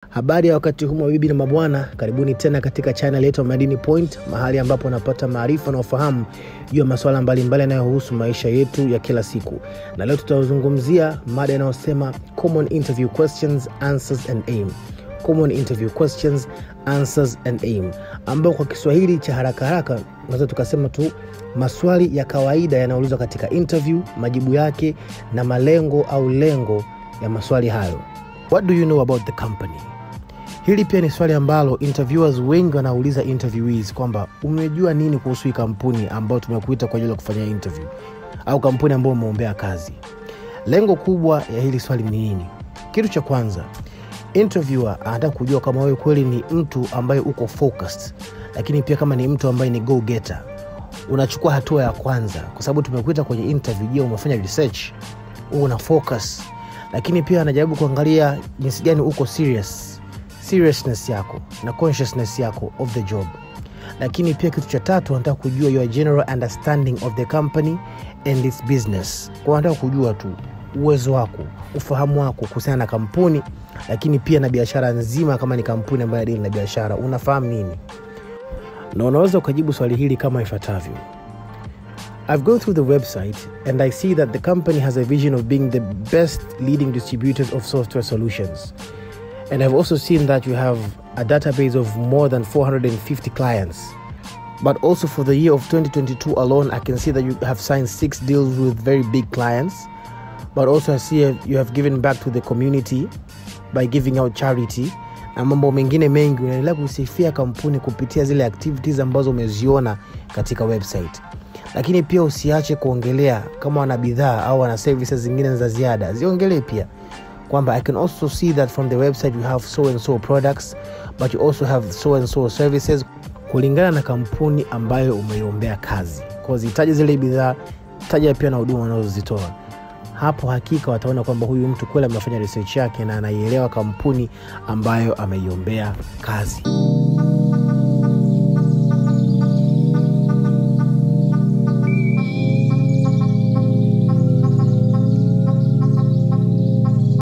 Habari ya wakati huu mabibi na mabwana, karibuni tena katika channel yetu Madini Point, mahali ambapo unapata maarifa na ufahamu juu ya masuala mbalimbali yanayohusu maisha yetu ya kila siku. Na leo tutazungumzia mada inayosema Common Interview Questions, Answers and Aim. Common Interview Questions, Answers and Aim, ambao kwa Kiswahili cha haraka haraka tunaweza tukasema tu maswali ya kawaida yanayoulizwa katika interview, majibu yake na malengo au lengo ya maswali hayo. What do you know about the company? Hili pia ni swali ambalo interviewers wengi wanauliza interviewees kwamba umejua nini kuhusu kampuni ambayo tumekuita kwa ajili ya kufanya interview au kampuni ambayo umeombea kazi. Lengo kubwa ya hili swali ni nini? Kitu cha kwanza, interviewer anataka kujua kama wewe kweli ni mtu ambaye uko focused, lakini pia kama ni mtu ambaye ni go getter. Unachukua hatua ya kwanza kwa sababu tumekuita kwenye interview, je, umefanya research? Una focus? Lakini pia anajaribu kuangalia jinsi gani uko seriousness yako na consciousness yako of the job. Lakini pia kitu cha tatu, anataka kujua your general understanding of the company and its business. Kwa anataka kujua tu uwezo wako, ufahamu wako kuhusiana na kampuni, lakini pia na biashara nzima. Kama ni kampuni ambayo deal na biashara, unafahamu nini? Na unaweza ukajibu swali hili kama ifuatavyo. I've gone through the website and I see that the company has a vision of being the best leading distributors of software solutions. And I've also seen that you have a database of more than 450 clients. But also for the year of 2022 alone, I can see that you have signed 6 deals with very big clients. But also I see you have given back to the community by giving out charity. Na mambo mengine mengi. Unaendelea kusifia kampuni kupitia zile activities ambazo umeziona katika website. Lakini pia usiache kuongelea kama wana bidhaa au wana services zingine za ziada. Ziongelee pia kwamba I can also see that from the website you have so and so products, but you also have so and so services kulingana na kampuni ambayo umeiombea kazi. Kwa zitaje zile bidhaa, taja pia na huduma unazozitoa. Hapo hakika wataona kwamba huyu mtu kweli amefanya research yake na anaielewa kampuni ambayo ameiombea kazi.